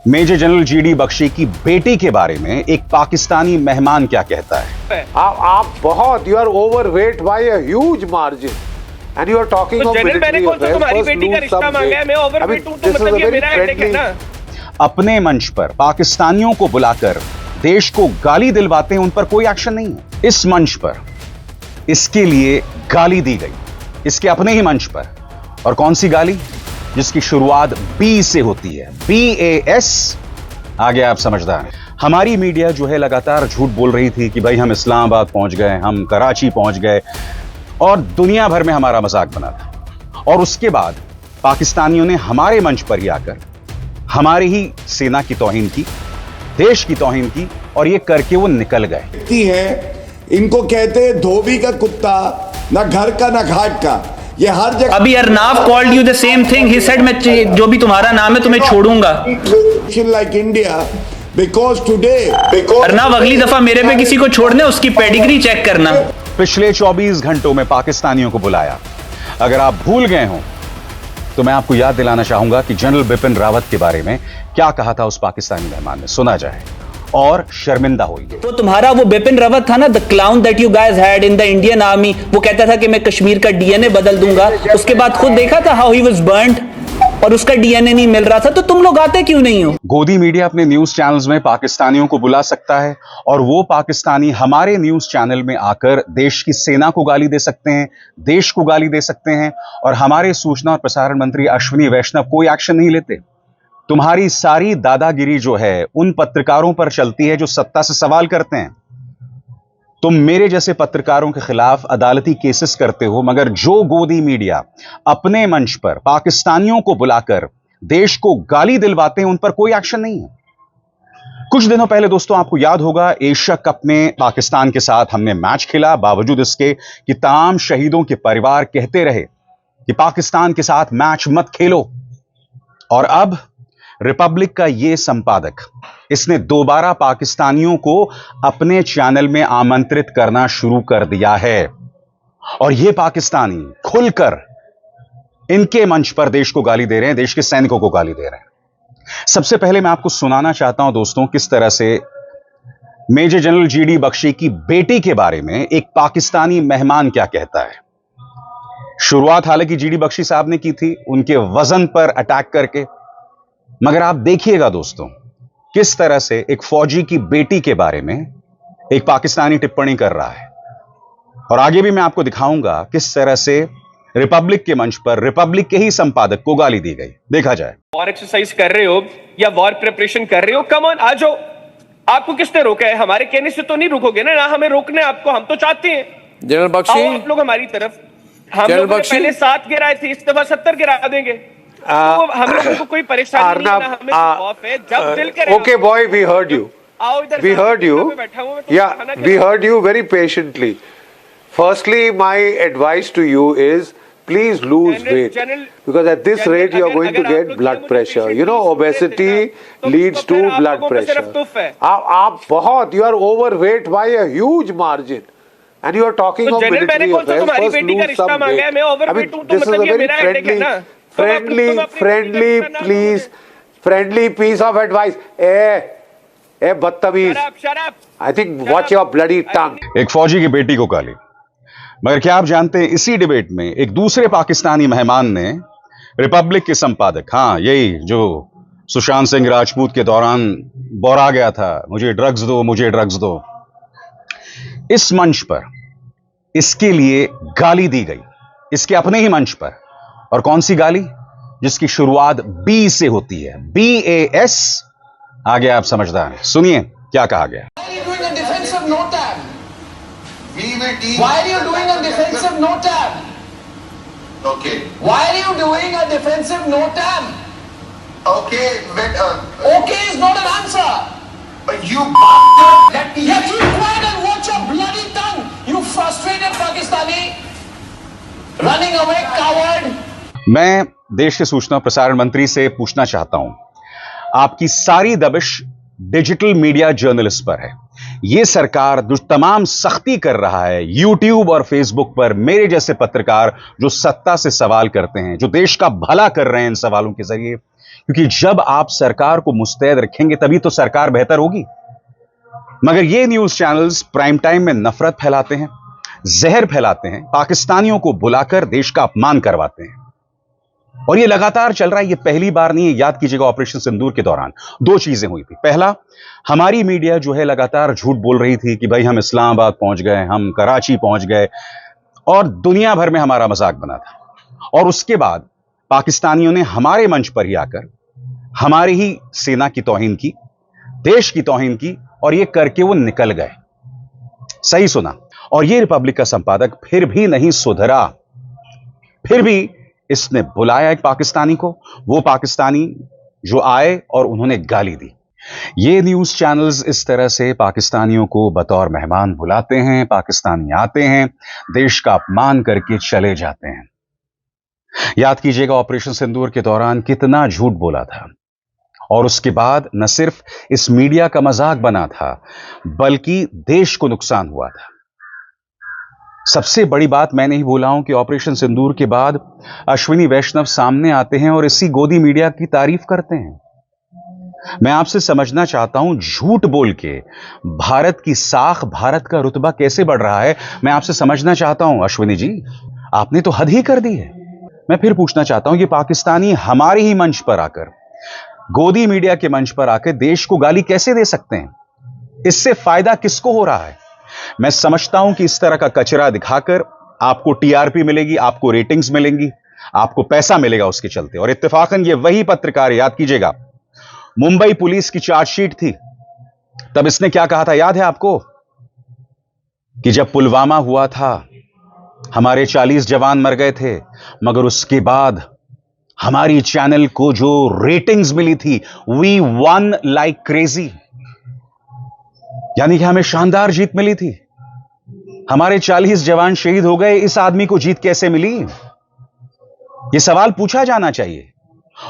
Major general GD Bakshi की बेटी के बारे में एक पाकिस्तानी मेहमान क्या कहता है? आप बहुत, you are overweight by a huge margin and you are talking of मैंने कौन सा तुम्हारी बेटी का रिश्ता मांगा है? मैं ओवरवेट हूं तो मतलब ये मेरा हेडेक है ना। अपने मंच पर पाकिस्तानियों को बुलाकर देश को गाली दिलवाते हैं, उन पर कोई एक्शन नहीं है। इस मंच पर इसके लिए गाली दी गई, इसके अपने ही मंच पर। और कौन सी गाली? जिसकी शुरुआत बी से होती है, BAS। आगे आप समझदार हैं। हमारी मीडिया जो है लगातार झूठ बोल रही थी कि भाई हम इस्लामाबाद पहुंच गए, हम कराची पहुंच गए, और दुनिया भर में हमारा मजाक बना था। और उसके बाद पाकिस्तानियों ने हमारे मंच पर ही आकर हमारी ही सेना की तौहीन की, देश की तौहीन की, और ये करके वो निकल गए। है इनको कहते हैं धोबी का कुत्ता, ना घर का ना घाट का। ये हर जगह। अभी Arnav called you the same thing, he said मैं जो भी तुम्हारा नाम है तुम्हें छोड़ूंगा। Like India because today Arnav अगली दफा मेरे पे किसी को छोड़ने उसकी पेडिग्री चेक करना। पिछले 24 घंटों में पाकिस्तानियों को बुलाया। अगर आप भूल गए हो तो मैं आपको याद दिलाना चाहूंगा कि जनरल बिपिन रावत के बारे में क्या कहा था उस पाकिस्तानी मेहमान ने। सुना जाए और शर्मिंदा होइए। तो तुम्हारा वो बिपिन रावत था ना, the clown that you guys had in the Indian army, वो कहता था कि मैं कश्मीर का DNA बदल दूंगा। उसके बाद खुद देखा था हाउ ही वाज बर्न्ड और उसका DNA नहीं मिल रहा था। तो तुम लोग आते क्यों नहीं हो? गोदी मीडिया अपने न्यूज चैनल्स में पाकिस्तानियों को बुला सकता है और वो पाकिस्तानी हमारे न्यूज चैनल में आकर देश की सेना को गाली दे सकते हैं, देश को गाली दे सकते हैं, और हमारे सूचना और प्रसारण मंत्री अश्विनी वैष्णव कोई एक्शन नहीं लेते। तुम्हारी सारी दादागिरी जो है उन पत्रकारों पर चलती है जो सत्ता से सवाल करते हैं। तुम मेरे जैसे पत्रकारों के खिलाफ अदालती केसेस करते हो, मगर जो गोदी मीडिया अपने मंच पर पाकिस्तानियों को बुलाकर देश को गाली दिलवाते हैं, उन पर कोई एक्शन नहीं है। कुछ दिनों पहले दोस्तों आपको याद होगा एशिया कप में पाकिस्तान के साथ हमने मैच खेला, बावजूद इसके कि तमाम शहीदों के परिवार कहते रहे कि पाकिस्तान के साथ मैच मत खेलो। और अब रिपब्लिक का यह संपादक, इसने दोबारा पाकिस्तानियों को अपने चैनल में आमंत्रित करना शुरू कर दिया है, और यह पाकिस्तानी खुलकर इनके मंच पर देश को गाली दे रहे हैं, देश के सैनिकों को गाली दे रहे हैं। सबसे पहले मैं आपको सुनाना चाहता हूं दोस्तों किस तरह से मेजर जनरल जीडी बख्शी की बेटी के बारे में एक पाकिस्तानी मेहमान क्या कहता है। शुरुआत हालांकि जीडी बख्शी साहब ने की थी उनके वजन पर अटैक करके, मगर आप देखिएगा दोस्तों किस तरह से एक फौजी की बेटी के बारे में एक पाकिस्तानी टिप्पणी कर रहा है। और आगे भी मैं आपको दिखाऊंगा किस तरह से रिपब्लिक के मंच पर रिपब्लिक के ही संपादक को गाली दी गई। देखा जाए। वॉर एक्सरसाइज कर रहे हो या वॉर प्रिपरेशन कर रहे हो, कम ऑन आ जाओ। आपको किसने रोका है? हमारे कहने से तो नहीं रुकोगे ना हमें रोकने आपको। हम तो चाहते हैं जनरल बख्शी, आओ आप लोग हमारी तरफ। हम लोग पहले 7 गिराए थे, इस दफा 70 गिरा देंगे। तो हम लोगों को कोई परेशानी नहीं है, हमें खौफ है। जब दिल करे। Okay boy, we heard you, we heard you, yeah, we heard you very patiently. Firstly, my advice to you is please lose weight, because at this rate you are going to get blood pressure. You know, obesity leads to blood pressure. आप बहुत, you are overweight by a huge margin, and you are talking of military affairs. First lose some weight. I mean, this is a very friendly, please, friendly piece of advice. ए बदतमीज, I think watch your bloody tongue. एक फौजी की बेटी को गाली। मगर क्या आप जानते हैं इसी डिबेट में एक दूसरे पाकिस्तानी मेहमान ने रिपब्लिक के संपादक, हाँ यही जो सुशांत सिंह राजपूत के दौरान बोरा गया था, मुझे ड्रग्स दो, मुझे ड्रग्स दो, इस मंच पर इसके लिए गाली दी गई, इसके अपने ही मंच पर। और कौन सी गाली? जिसकी शुरुआत B से होती है, BAS। आगे आप समझदार हैं, सुनिए क्या कहा गया। Why are you doing a defensive NOTAM? Why are you doing a defensive NOTAM? Okay. Why are you doing a defensive NOTAM? Okay, but Okay is not an answer. you Let me keep quiet and watch your bloody tongue. You frustrated Pakistani, running away coward. मैं देश के सूचना प्रसारण मंत्री से पूछना चाहता हूं, आपकी सारी दबिश डिजिटल मीडिया जर्नलिस्ट पर है। ये सरकार जो तमाम सख्ती कर रहा है यूट्यूब और फेसबुक पर मेरे जैसे पत्रकार जो सत्ता से सवाल करते हैं, जो देश का भला कर रहे हैं इन सवालों के जरिए, क्योंकि जब आप सरकार को मुस्तैद रखेंगे तभी तो सरकार बेहतर होगी। मगर ये न्यूज चैनल्स प्राइम टाइम में नफरत फैलाते हैं, जहर फैलाते हैं, पाकिस्तानियों को बुलाकर देश का अपमान करवाते हैं और ये लगातार चल रहा है। ये पहली बार नहीं है। याद कीजिएगा ऑपरेशन सिंदूर के दौरान दो चीजें हुई थी। पहला, हमारी मीडिया जो है लगातार झूठ बोल रही थी कि भाई हम इस्लामाबाद पहुंच गए, हम कराची पहुंच गए और दुनिया भर में हमारा मजाक बना था। और उसके बाद पाकिस्तानियों ने हमारे मंच पर ही आकर हमारी ही सेना की तौहीन की, देश की तौहीन की और ये करके वो निकल गए। सही सुना। और ये रिपब्लिक का संपादक फिर भी नहीं सुधरा, फिर भी इसने बुलाया एक पाकिस्तानी को, वो पाकिस्तानी जो आए और उन्होंने गाली दी। ये न्यूज चैनल्स इस तरह से पाकिस्तानियों को बतौर मेहमान बुलाते हैं, पाकिस्तानी आते हैं, देश का अपमान करके चले जाते हैं। याद कीजिएगा ऑपरेशन सिंदूर के दौरान कितना झूठ बोला था और उसके बाद न सिर्फ इस मीडिया का मजाक बना था बल्कि देश को नुकसान हुआ था। सबसे बड़ी बात मैं नहीं बोला हूं कि ऑपरेशन सिंदूर के बाद अश्विनी वैष्णव सामने आते हैं और इसी गोदी मीडिया की तारीफ करते हैं। मैं आपसे समझना चाहता हूं झूठ बोल के भारत की साख, भारत का रुतबा कैसे बढ़ रहा है। मैं आपसे समझना चाहता हूं अश्विनी जी, आपने तो हद ही कर दी है। मैं फिर पूछना चाहता हूं कि पाकिस्तानी हमारे ही मंच पर आकर, गोदी मीडिया के मंच पर आकर देश को गाली कैसे दे सकते हैं? इससे फायदा किसको हो रहा है? मैं समझता हूं कि इस तरह का कचरा दिखाकर आपको टीआरपी मिलेगी, आपको रेटिंग्स मिलेंगी, आपको पैसा मिलेगा उसके चलते। और इत्तेफाकन ये वही पत्रकार, याद कीजिएगा, मुंबई पुलिस की चार्जशीट थी, तब इसने क्या कहा था याद है आपको? कि जब पुलवामा हुआ था हमारे 40 जवान मर गए थे, मगर उसके बाद हमारी चैनल को जो रेटिंग्स मिली थी, वी वन लाइक क्रेजी, यानी कि हमें शानदार जीत मिली थी। हमारे 40 जवान शहीद हो गए, इस आदमी को जीत कैसे मिली? यह सवाल पूछा जाना चाहिए।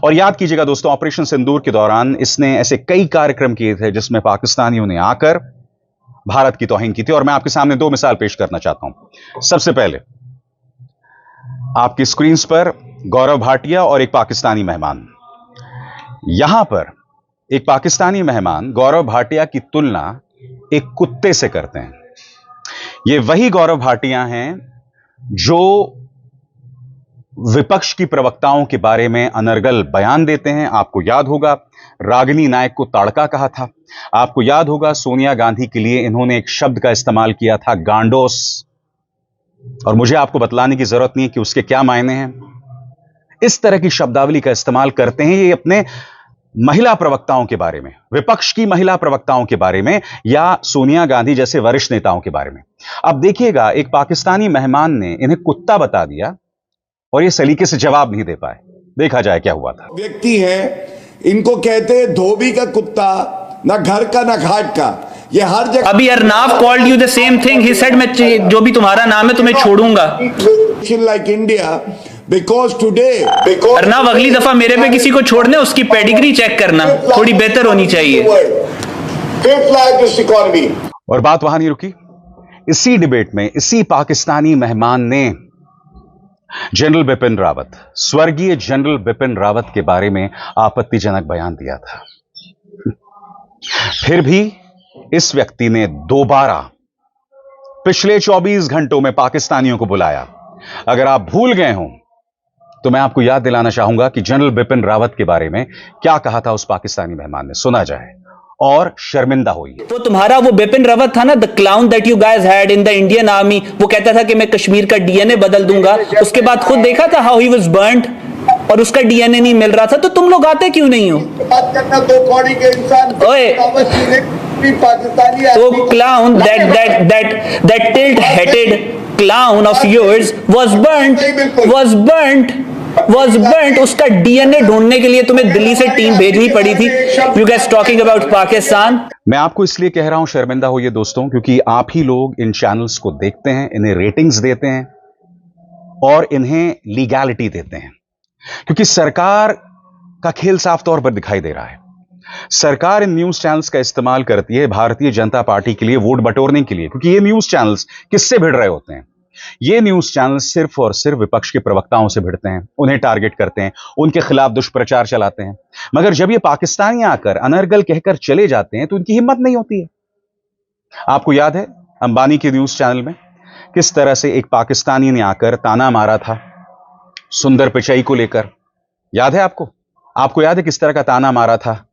और याद कीजिएगा दोस्तों, ऑपरेशन सिंदूर के दौरान इसने ऐसे कई कार्यक्रम किए थे जिसमें पाकिस्तानियों ने आकर भारत की तौहीन की थी। और मैं आपके सामने दो मिसाल पेश करना चाहता हूं। सबसे पहले आपकी स्क्रीन पर गौरव भाटिया और एक पाकिस्तानी मेहमान। यहां पर एक पाकिस्तानी मेहमान गौरव भाटिया की तुलना एक कुत्ते से करते हैं। ये वही गौरव भाटिया हैं जो विपक्ष की प्रवक्ताओं के बारे में अनर्गल बयान देते हैं। आपको याद होगा रागिनी नायक को ताड़का कहा था। आपको याद होगा सोनिया गांधी के लिए इन्होंने एक शब्द का इस्तेमाल किया था, गांडोस। और मुझे आपको बतलाने की जरूरत नहीं है कि उसके क्या मायने हैं। इस तरह की शब्दावली का इस्तेमाल करते हैं ये अपने महिला प्रवक्ताओं के बारे में, विपक्ष की महिला प्रवक्ताओं के बारे में, या सोनिया गांधी जैसे वरिष्ठ नेताओं के बारे में। अब देखिएगा, एक पाकिस्तानी मेहमान ने इन्हें कुत्ता बता दिया और ये सलीके से जवाब नहीं दे पाए। देखा जाए क्या हुआ था। व्यक्ति है, इनको कहते हैं धोबी का कुत्ता, ना घर का ना घाट का। ये हर जगह। अभी Arnab called you the same thing, he said मैं जो भी तुम्हारा नाम है तुम्हें छोड़ूंगा। Like India because today Arnab अगली दफा मेरे पे किसी को छोड़ने उसकी पेडिग्री चेक करना थोड़ी बेहतर होनी चाहिए। इकोनॉमी। और बात वहां नहीं रुकी। इसी डिबेट में इसी पाकिस्तानी मेहमान ने जनरल बिपिन रावत, स्वर्गीय जनरल बिपिन रावत के बारे में आपत्तिजनक बयान दिया था। फिर भी इस व्यक्ति ने दोबारा पिछले 24 घंटों में पाकिस्तानियों को बुलाया। अगर आप भूल गए हों तो मैं आपको याद दिलाना चाहूंगा कि जनरल बिपिन रावत के बारे में क्या कहा था उस पाकिस्तानी मेहमान ने। सुना जाए और शर्मिंदा होइए। तो तुम्हारा वो बिपिन रावत था ना, the clown that you guys had in the Indian army, वो कहता था कि मैं कश्मीर का डीएनए बदल दूंगा। उसके बाद खुद देखा था हाउ ही वाज बर्न्ड और उसका डीएनए नहीं मिल रहा था। तो तुम लोग आते क्यों नहीं हो? बात करना दो कौड़ी के इंसान। ओए, पाकिस्तानी तो clown that tilt-headed clown of yours was burnt. उसका डीएनए ढूंढने के लिए तुम्हें दिल्ली से टीम भेजनी पड़ी थी। You guys talking about Pakistan. मैं आपको इसलिए कह रहा हूं शर्मिंदा होइए दोस्तों, क्योंकि आप ही लोग इन चैनल्स को देखते हैं, इन्हें रेटिंग्स देते हैं और इन्हें लीगैलिटी देते हैं, क्योंकि सरकार का खेल साफ तौर पर दिखाई दे रहा है। सरकार इन न्यूज चैनल्स का इस्तेमाल करती है भारतीय जनता पार्टी के लिए वोट बटोरने के लिए, क्योंकि ये न्यूज चैनल्स किससे भिड़ रहे होते हैं? ये न्यूज चैनल्स सिर्फ और सिर्फ विपक्ष के प्रवक्ताओं से भिड़ते हैं, उन्हें टारगेट करते हैं, उनके खिलाफ दुष्प्रचार चलाते हैं। मगर जब ये पाकिस्तानी आकर अनर्गल कहकर चले जाते हैं तो उनकी हिम्मत नहीं होती है। आपको याद है अंबानी के न्यूज चैनल में किस तरह से एक पाकिस्तानी ने आकर ताना मारा था सुंदर पिचाई को लेकर? याद है आपको? आपको याद है किस तरह का ताना मारा था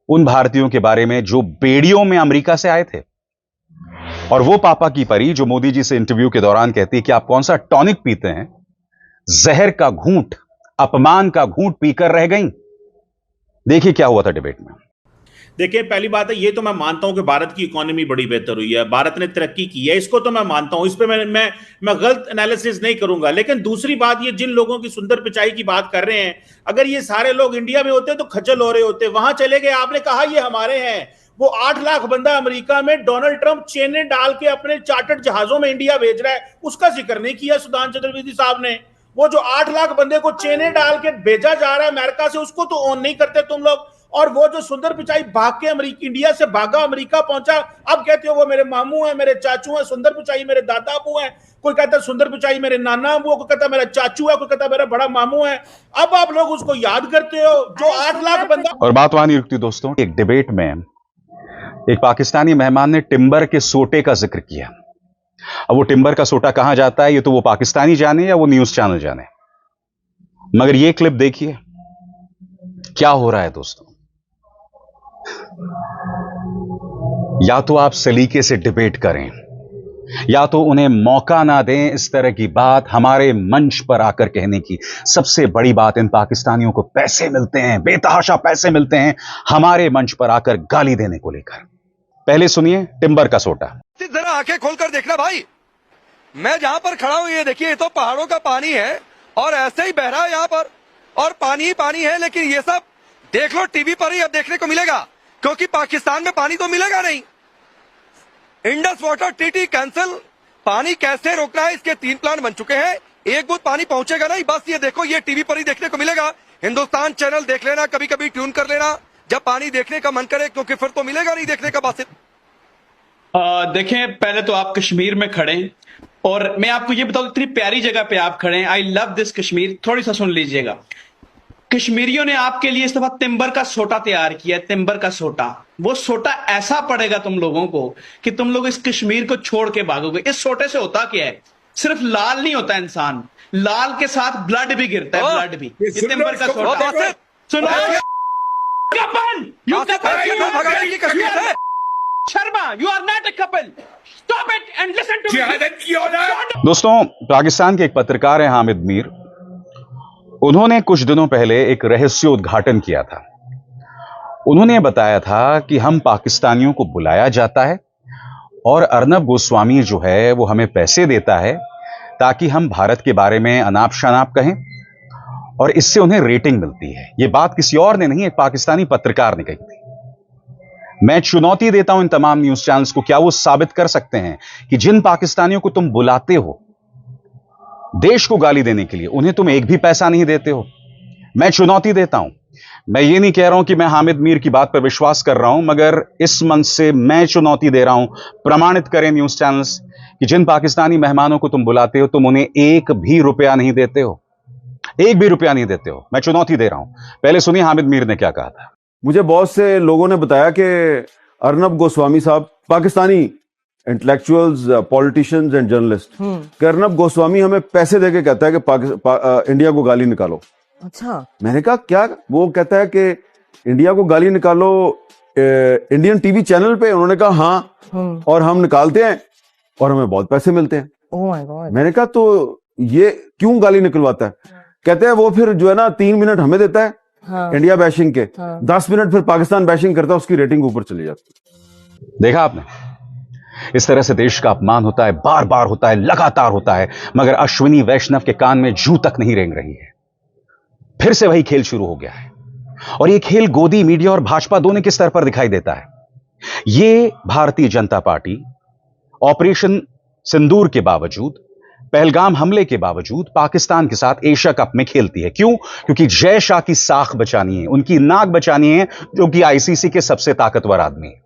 उन भारतीयों के बारे में जो बेड़ियों में अमेरिका से आए थे? और वो पापा की परी जो मोदी जी से इंटरव्यू के दौरान कहती है कि आप कौन सा टॉनिक पीते हैं, जहर का घूंट, अपमान का घूंट पीकर रह गई। देखिए क्या हुआ था डिबेट में। देखिए, पहली बात है, ये तो मैं मानता हूं कि भारत की इकोनॉमी बड़ी बेहतर हुई है, भारत ने तरक्की की है, इसको तो मैं मानता हूं, इस पे मैं गलत एनालिसिस नहीं करूंगा। लेकिन दूसरी बात, ये जिन लोगों की सुंदर पिचाई की बात कर रहे हैं, अगर ये सारे लोग इंडिया में होते तो खज्जल हो रहे होते, वहां चले गए, आपने कहा ये हमारे हैं। वो 8 लाख बंदा अमेरिका में डोनाल्ड ट्रंप चेनें डाल के अपने चार्टर्ड जहाजों में इंडिया भेज रहा है, उसका जिक्र नहीं किया सुधांशु चतुर्वेदी साहब ने। वो जो 8 लाख बंदे को चेनें डाल के भेजा जा रहा है अमेरिका से, उसको तो ऑन नहीं करते तुम लोग। और वो जो सुंदर पिचाई भाग के इंडिया से भागा अमेरिका पहुंचा, अब कहते हो वो मेरे मामू हैं, मेरे चाचू हैं, सुंदर पिचाई मेरे दादा अबू हैं, कोई कहता है सुंदर पिचाई मेरे नाना अबू, कोई कहता है मेरा चाचू है, कोई कहता है मेरा बड़ा मामू है। अब आप लोग उसको याद करते हो जो 8 लाख बंदा। और बात वहां नहीं रुकती दोस्तों। एक डिबेट में एक पाकिस्तानी मेहमान ने टिम्बर के सोटे का जिक्र किया। अब वो टिम्बर का सोटा कहां जाता है ये तो वो पाकिस्तानी जाने या वो न्यूज चैनल जाने, मगर ये क्लिप देखिए क्या हो रहा है दोस्तों। या तो आप सलीके से डिबेट करें, या तो उन्हें मौका ना दें इस तरह की बात हमारे मंच पर आकर कहने की। सबसे बड़ी बात, इन पाकिस्तानियों को पैसे मिलते हैं, बेतहाशा पैसे मिलते हैं हमारे मंच पर आकर गाली देने को लेकर। पहले सुनिए टिम्बर का सोटा। जरा आंखें खोलकर देखना भाई, मैं जहां पर खड़ा हूं ये देखिए, ये तो पहाड़ों का पानी है और ऐसे ही बह रहा है यहां पर, और पानी ही पानी है। लेकिन ये सब देख लो टीवी पर ही अब देखने को मिलेगा, क्योंकि पाकिस्तान में पानी तो मिलेगा नहीं। इंडस वाटर ट्रीटी कैंसिल, पानी कैसे रोकना है इसके 3 प्लान बन चुके हैं, एक बूंद पानी पहुंचेगा नहीं। बस ये देखो, ये टीवी पर ही देखने को मिलेगा। हिंदुस्तान चैनल देख लेना, कभी कभी ट्यून कर लेना जब पानी देखने का मन करे, क्योंकि फिर तो मिलेगा नहीं देखने का। बासित देखें, पहले तो आप कश्मीर में खड़े, और मैं आपको ये बताऊं इतनी प्यारी जगह पे आप खड़े हैं। I love this Kashmir. थोड़ी सा सुन लीजिएगा। कश्मीरियों ने आपके लिए इस दफा तिम्बर का सोटा तैयार किया है, तिम्बर का सोटा। वो सोटा ऐसा पड़ेगा तुम लोगों को कि तुम लोग इस कश्मीर को छोड़ के भागोगे। इस सोटे से होता क्या है, सिर्फ लाल नहीं होता इंसान, लाल के साथ ब्लड भी गिरता है, ब्लड भी। ये तिम्बर का सोटा। Sharma, you are not a couple. Stop it and listen to me. दोस्तों, पाकिस्तान के एक पत्रकार हैं हामिद मीर, उन्होंने कुछ दिनों पहले एक रहस्योद्घाटन किया था। उन्होंने बताया था कि हम पाकिस्तानियों को बुलाया जाता है और अर्नब गोस्वामी जो है वो हमें पैसे देता है ताकि हम भारत के बारे में अनाप शनाप कहें, और इससे उन्हें रेटिंग मिलती है। यह बात किसी और ने नहीं, एक पाकिस्तानी पत्रकार ने कही थी। मैं चुनौती देता हूं इन तमाम न्यूज चैनल्स को, क्या वो साबित कर सकते हैं कि जिन पाकिस्तानियों को तुम बुलाते हो देश को गाली देने के लिए, उन्हें तुम एक भी पैसा नहीं देते हो? मैं चुनौती देता हूं। मैं ये नहीं कह रहा हूं कि मैं हामिद मीर की बात पर विश्वास कर रहा हूं, मगर इस मंच से मैं चुनौती दे रहा हूं, प्रमाणित करें न्यूज चैनल्स कि जिन पाकिस्तानी मेहमानों को तुम बुलाते हो तुम उन्हें एक भी रुपया नहीं देते हो, एक भी रुपया नहीं देते हो। मैं चुनौती दे रहा हूं। पहले सुनिए हामिद मीर ने क्या कहा था। मुझे बहुत से लोगों ने बताया कि अर्नब गोस्वामी साहब, Pakistani intellectuals, politicians and journalist, Arnab Goswami हमें पैसे देके कहता है कि इंडिया को गाली निकालो। अच्छा, मैंने कहा क्या? वो कहता है कि इंडिया को गाली निकालो इंडियन टीवी चैनल पे। उन्होंने कहा हाँ, और हम निकालते हैं और हमें बहुत पैसे मिलते हैं। Oh my God. मैंने कहा तो ये क्यों गाली निकलवाता है? कहते हैं वो फिर जो है ना 3 मिनट हमें देता है इंडिया बैशिंग के, 10 मिनट फिर पाकिस्तान बैशिंग करता है, उसकी रेटिंग ऊपर चली जाती। देखा आपने, इस तरह से देश का अपमान होता है, बार बार होता है, लगातार होता है, मगर अश्विनी वैष्णव के कान में जू तक नहीं रेंग रही है। फिर से वही खेल शुरू हो गया है, और यह खेल गोदी मीडिया और भाजपा दोनों के स्तर पर दिखाई देता है। यह भारतीय जनता पार्टी ऑपरेशन सिंदूर के बावजूद पहलगाम हमले के बावजूद पाकिस्तान के साथ एशिया कप में खेलती है। क्यों? क्योंकि जय शाह की साख बचानी है, उनकी नाक बचानी है, जो कि आईसीसी के सबसे ताकतवर आदमी है।